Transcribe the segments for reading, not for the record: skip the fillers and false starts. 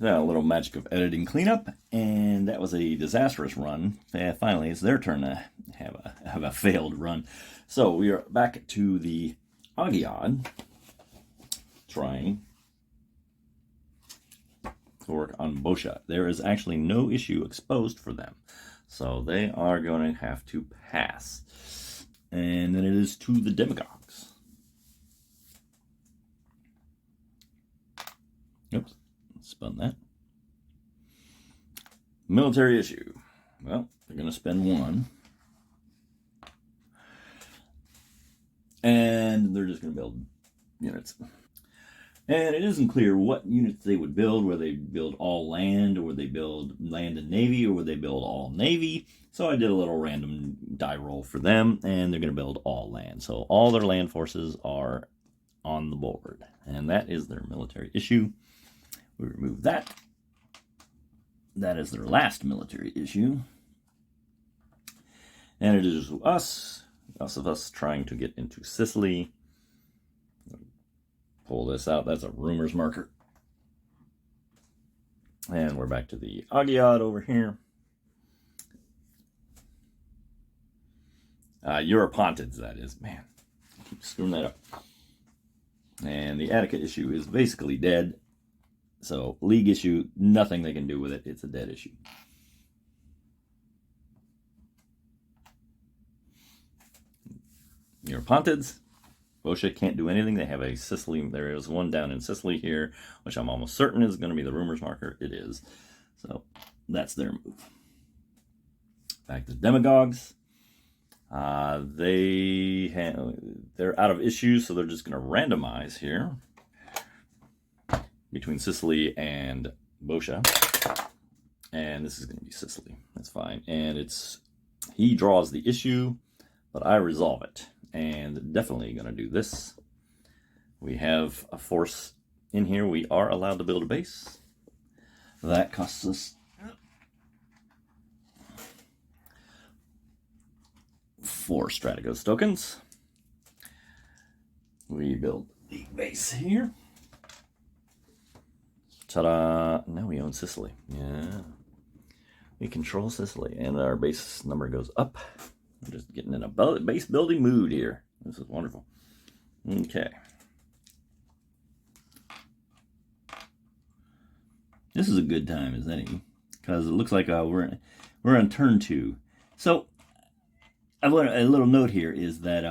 A little magic of editing cleanup, and that was a disastrous run. Finally, it's their turn to have a failed run. So we are back to the Agiad, trying to work on Bosha. There is actually no issue exposed for them, so they are going to have to pass. And then it is to the demagogues. Oops, spun that. Military issue. Well, they're going to spend one. And they're just going to build units. And it isn't clear what units they would build, whether they build all land, or would they build land and navy, or would they build all navy. So I did a little random die roll for them, and they're going to build all land. So all their land forces are on the board, and that is their military issue. We remove that. That is their last military issue. And it is us trying to get into Sicily. Pull this out. That's a rumors marker. And we're back to the Agiad over here. Europontids, that is. Man, I keep screwing that up. And the Attica issue is basically dead. So, league issue, nothing they can do with it. It's a dead issue. Europontids. Bosha can't do anything. They have a Sicily. There is one down in Sicily here, which I'm almost certain is going to be the rumors marker. It is. So, that's their move. Back to demagogues. They're out of issues, so they're just going to randomize here between Sicily and Bosha. And this is going to be Sicily. That's fine. And he draws the issue, but I resolve it. And definitely going to do this. We have a force in here. We are allowed to build a base. That costs us 4 Strategos tokens. We build the base here. Ta-da! Now we own Sicily. Yeah. We control Sicily, and our base number goes up. I'm just getting in a base building mood here. This is wonderful. Okay. This is a good time as any, because it looks like we're on turn 2. So, a little note here is that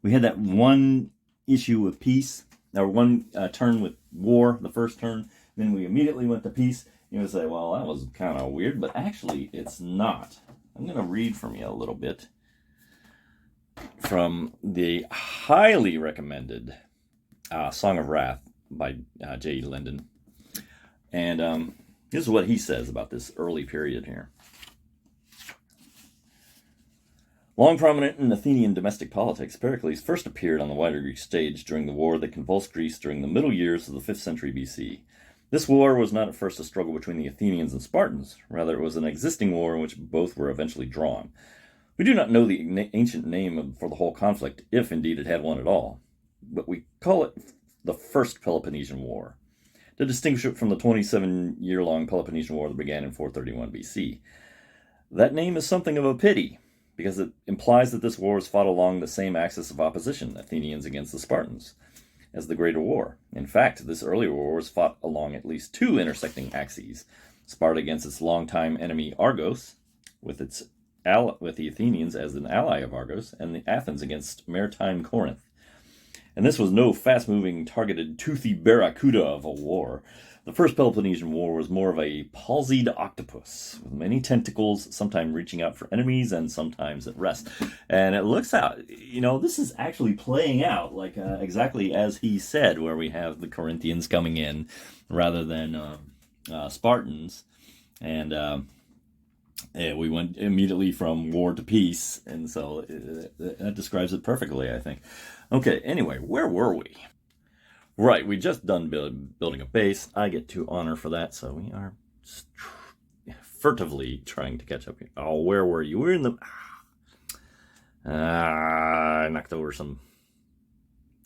we had that one issue with peace, or one turn with war, the first turn. Then we immediately went to peace. You would say, well, that was kind of weird, but actually it's not. I'm going to read from you a little bit from the highly recommended Song of Wrath by J. Linden. And this is what he says about this early period here. Long prominent in Athenian domestic politics, Pericles first appeared on the wider Greek stage during the war that convulsed Greece during the middle years of the 5th century BC. This war was not at first a struggle between the Athenians and Spartans. Rather, it was an existing war in which both were eventually drawn. We do not know the ancient name for the whole conflict, if indeed it had one at all, but we call it the First Peloponnesian War, to distinguish it from the 27-year-long Peloponnesian War that began in 431 BC. That name is something of a pity, because it implies that this war was fought along the same axis of opposition, Athenians against the Spartans, as the Greater War. In fact, this earlier war was fought along at least 2 intersecting axes: Sparta against its longtime enemy Argos, with the Athenians as an ally of Argos, and the Athens against maritime Corinth. And this was no fast-moving, targeted, toothy barracuda of a war. The First Peloponnesian War was more of a palsied octopus, with many tentacles, sometimes reaching out for enemies and sometimes at rest. And it looks out, this is actually playing out like exactly as he said, where we have the Corinthians coming in rather than Spartans. And we went immediately from war to peace, and so that describes it perfectly, I think. Okay, anyway, where were we? Right, we just done building a base. I get 2 honor for that, so we are furtively trying to catch up here. Oh, where were you? We're in the... I knocked over some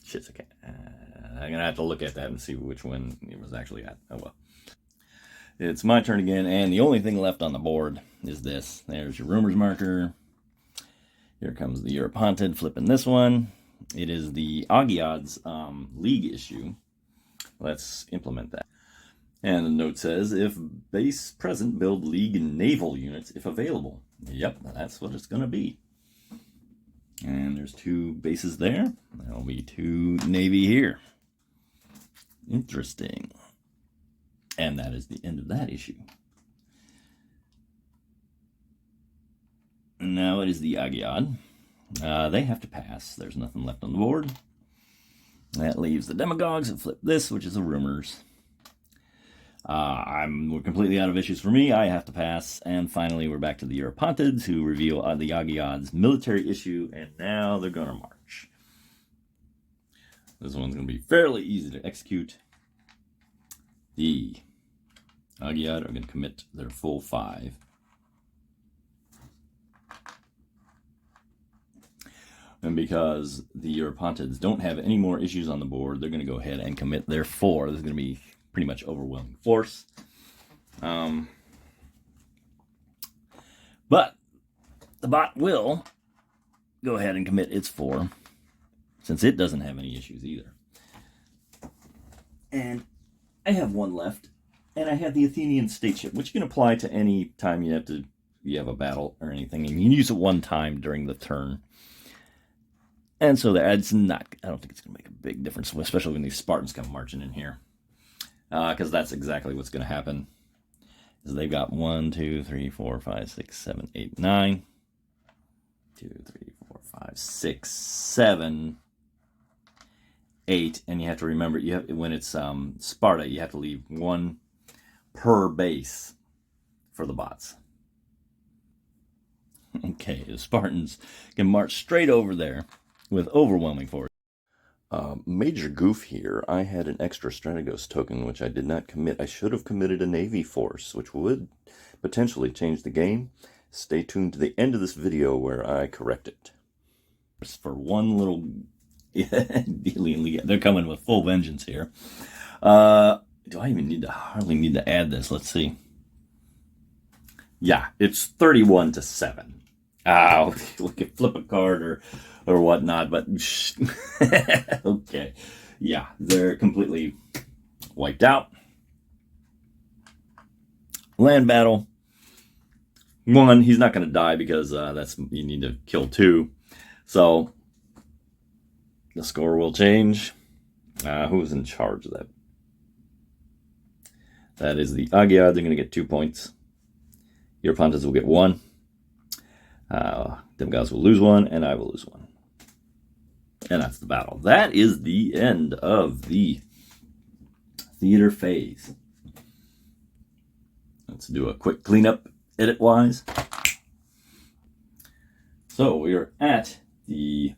shit. I'm going to have to look at that and see which one it was actually at. Oh, well. It's my turn again, and the only thing left on the board is this. There's your rumors marker. Here comes the Europontid, flipping this one. It is the Agiad's league issue. Let's implement that. And the note says, if base present, build league naval units if available. Yep, that's what it's going to be. And there's 2 bases there. There'll be 2 Navy here. Interesting. And that is the end of that issue. Now it is the Agiad. They have to pass. There's nothing left on the board. That leaves the Demagogues and flip this, which is the rumors. We're completely out of issues for me. I have to pass. And finally, we're back to the Europontids, who reveal the Agiad's military issue, and now they're going to march. This one's going to be fairly easy to execute. The Agiad are going to commit their full 5. And because the Europontids don't have any more issues on the board, they're going to go ahead and commit their 4. This is going to be pretty much overwhelming force. But the bot will go ahead and commit its 4, since it doesn't have any issues either. And I have 1 left, and I have the Athenian state ship, which you can apply to any time you have a battle or anything. You can use it 1 time during the turn. And so that's not, I don't think it's going to make a big difference, especially when these Spartans come marching in here. Because that's exactly what's going to happen. Is they've got 1, 2, 3, 4, 5, 6, 7, 8, 9. 2, 3, 4, 5, 6, 7, 8. And you have to remember, when it's Sparta, you have to leave 1 per base for the bots. Okay, the Spartans can march straight over there with overwhelming force. Major goof here. I had an extra Strategos token, which I did not commit. I should have committed a Navy force, which would potentially change the game. Stay tuned to the end of this video where I correct it. For one little dealing, they're coming with full vengeance here. Do I even hardly need to add this? Let's see. Yeah, it's 31-7. We could flip a card or whatnot, but okay. Yeah, they're completely wiped out. Land battle. 1, he's not going to die because you need to kill 2. So the score will change. Who's in charge of that? That is the Agiad. They're going to get 2 points. Europontids will get 1. Them guys will lose 1, and I will lose 1. And that's the battle. That is the end of the theater phase. Let's do a quick cleanup, edit-wise. So we are at the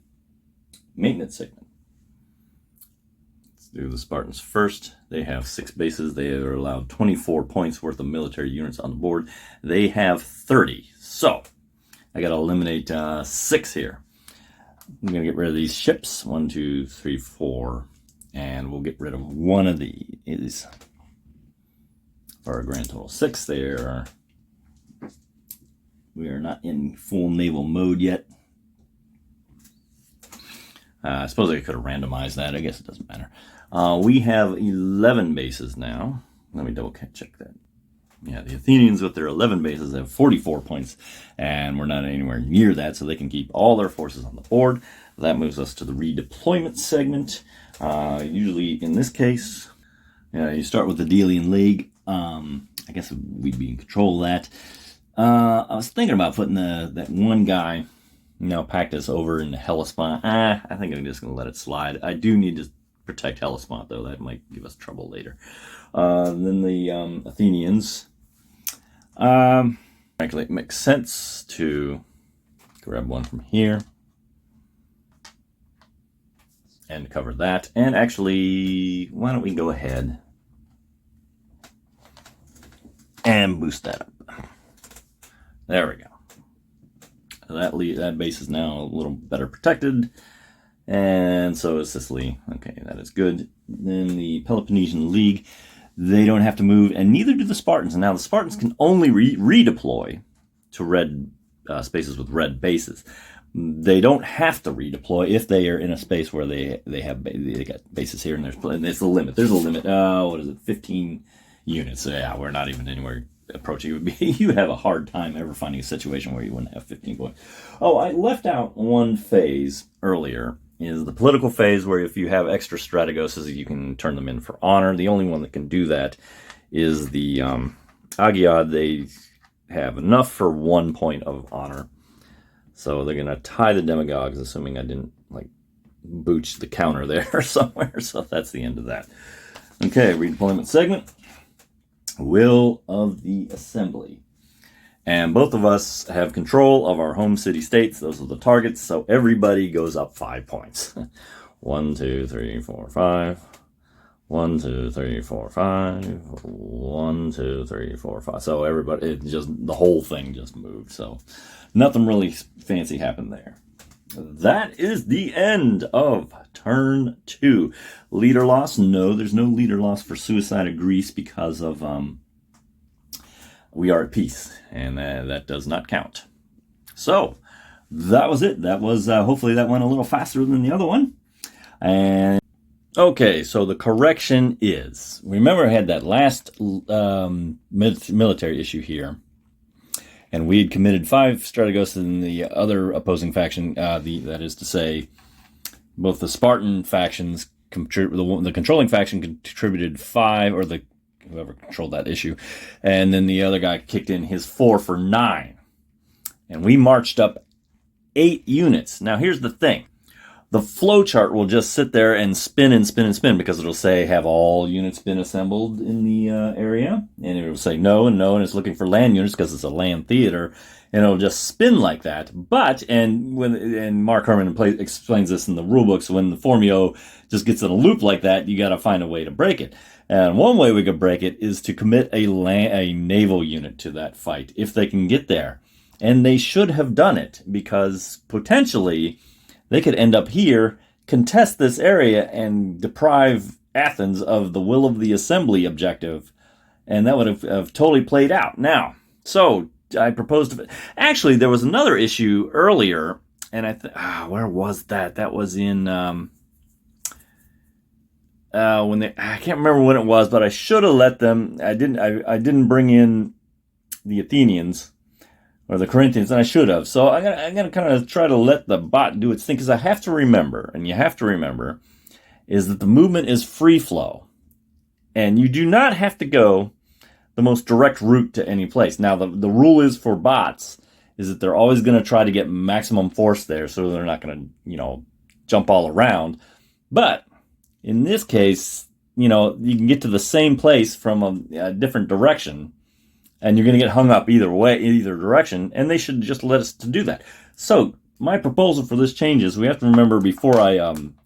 maintenance segment. Let's do the Spartans first. They have 6 bases. They are allowed 24 points worth of military units on the board. They have 30. So I got to eliminate 6 here. I'm going to get rid of these ships. 1, 2, 3, 4. And we'll get rid of 1 of these. For a grand total 6 there. We are not in full naval mode yet. I suppose I could have randomized that. I guess it doesn't matter. We have 11 bases now. Let me double check that. Yeah, the Athenians with their 11 bases have 44 points, and we're not anywhere near that, so they can keep all their forces on the board. That moves us to the redeployment segment. Usually, in this case, you start with the Delian League. I guess we'd be in control of that. I was thinking about putting that one guy, Pactus over in the Hellespont. I think I'm just going to let it slide. I do need to protect Hellespont, though. That might give us trouble later. Then the Athenians. Frankly, it makes sense to grab 1 from here and cover that. And actually, why don't we go ahead and boost that up. There we go. That base is now a little better protected. And so is Sicily. Okay, that is good. Then the Peloponnesian League. they don't have to move, and neither do the Spartans. And now the Spartans can only redeploy to red spaces with red bases. They don't have to redeploy if they are in a space where they got bases here, and it's the limit. There's a limit. What is it? 15 units. So yeah, we're not even anywhere approaching. It would be, you would have a hard time ever finding a situation where you wouldn't have 15 points. Oh, I left out one phase earlier. Is the political phase, where if you have extra strategoses, you can turn them in for honor. The only one that can do that is the Agiad. They have enough for 1 point of honor. So they're going to tie the demagogues, assuming I didn't booch the counter there somewhere. So that's the end of that. Okay, redeployment segment. Will of the Assembly. And both of us have control of our home city states. Those are the targets. So everybody goes up 5 points. 1, 2, 3, 4, 5. 1, 2, 3, 4, 5. 1, 2, 3, 4, 5. So everybody, the whole thing just moved. So nothing really fancy happened there. That is the end of turn 2. Leader loss? No, there's no leader loss for Suicide of Greece because of we are at peace, and that does not count. So that was it. That was hopefully that went a little faster than the other one. And okay, so the correction is, remember I had that last military issue here, and we had committed 5 strategos in the other opposing faction. That is to say, both the Spartan factions, the controlling faction contributed 5, or whoever controlled that issue, and then the other guy kicked in his 4 for 9. And we marched up 8 units. Now here's the thing. The flow chart will just sit there and spin and spin and spin, because it'll say, have all units been assembled in the area? And it'll say no and no, and it's looking for land units because it's a land theater, and it'll just spin like that. But, and Mark Herman explains this in the rulebooks, when the Formio just gets in a loop like that, you got to find a way to break it. And one way we could break it is to commit a naval unit to that fight, if they can get there. And they should have done it, because potentially they could end up here, contest this area, and deprive Athens of the will of the assembly objective. And that would have totally played out. Now, so I proposed actually, there was another issue earlier, and where was that? That was in I can't remember when it was, but I should have let them. I didn't bring in the Athenians or the Corinthians, and I should have. So I'm gonna kind of try to let the bot do its thing, because I have to remember, and you have to remember, is that the movement is free flow, and you do not have to go the most direct route to any place. Now the rule is for bots is that they're always going to try to get maximum force there, so they're not going to jump all around. But in this case, you can get to the same place from a different direction, and you're going to get hung up either way, either direction, and they should just let us to do that. So my proposal for this change is, we have to remember, before I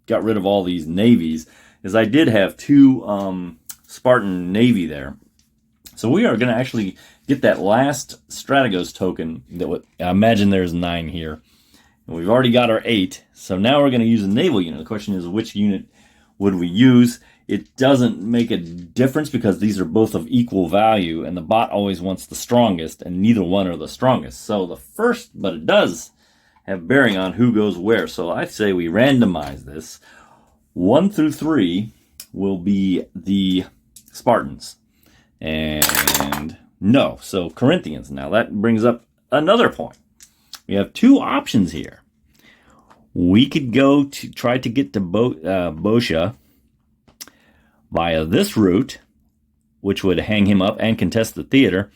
got rid of all these navies, is I did have 2 Spartan navy there. So we are going to actually get that last Strategos token. I imagine there's 9 here. And we've already got our 8. So now we're going to use a naval unit. The question is, which unit would we use? It doesn't make a difference, because these are both of equal value, and the bot always wants the strongest, and neither one are the strongest. So but it does have bearing on who goes where. So I say we randomize this. 1 through 3 will be the Spartans. And no, so Corinthians. Now that brings up another point. We have 2 options here. We could go to try to get to Boeotia via this route, which would hang him up and contest the theater,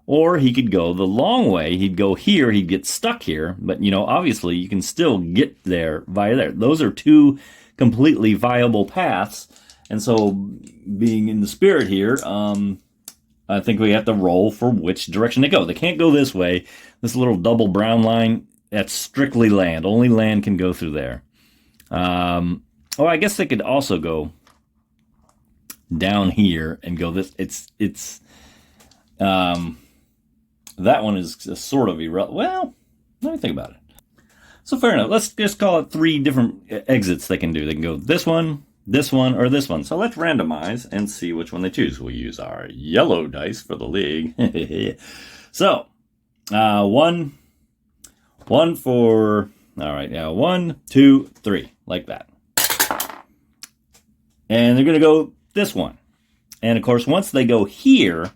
or he could go the long way. He'd go here, he'd get stuck here, but obviously you can still get there via there. Those are 2 completely viable paths, and so, being in the spirit here, I think we have to roll for which direction they go. They can't go this way. This little double brown line, that's strictly land. Only land can go through there. I guess they could also go down here and go this. That one is sort of irrelevant. Well, let me think about it. So fair enough. Let's just call it 3 different exits they can do. They can go this one, this one or this one. So let's randomize and see which one they choose. We'll use our yellow dice for the league. So, one for, all right, now 1, 2, 3, like that. And they're going to go this one. And of course, once they go here,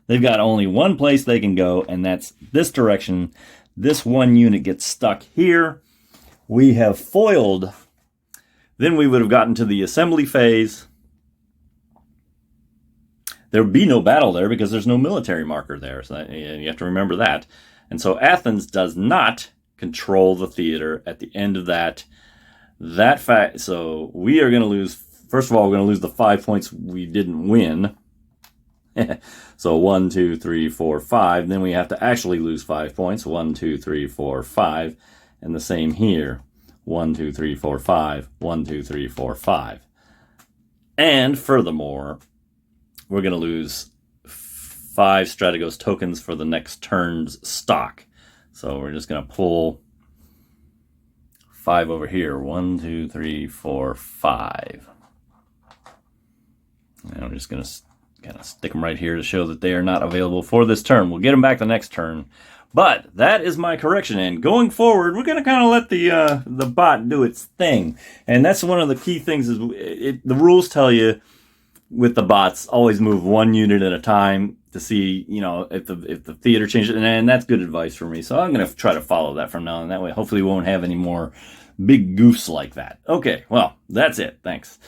they've got only one place they can go, and that's this direction. This one unit gets stuck here. We have foiled. Then we would have gotten to the assembly phase. There would be no battle there because there's no military marker there. So you have to remember that. And so Athens does not control the theater at the end of that fact. So we are going to lose. First of all, we're going to lose the 5 points we didn't win. So 1, 2, 3, 4, 5. Then we have to actually lose 5 points. 1, 2, 3, 4, 5. And the same here. 1, 2, 3, 4, 5. 1, 2, 3, 4, 5. And furthermore, we're going to lose 5 Strategos tokens for the next turn's stock. So we're just going to pull 5 over here. 1, 2, 3, 4, 5. And I'm just going to kind of stick them right here to show that they are not available for this turn. We'll get them back the next turn. But that is my correction. And going forward, we're going to kind of let the bot do its thing. And that's one of the key things is the rules tell you with the bots, always move one unit at a time to see, if the theater changes. And that's good advice for me. So I'm going to try to follow that from now on. That way, hopefully we won't have any more big goofs like that. Okay, well, that's it. Thanks.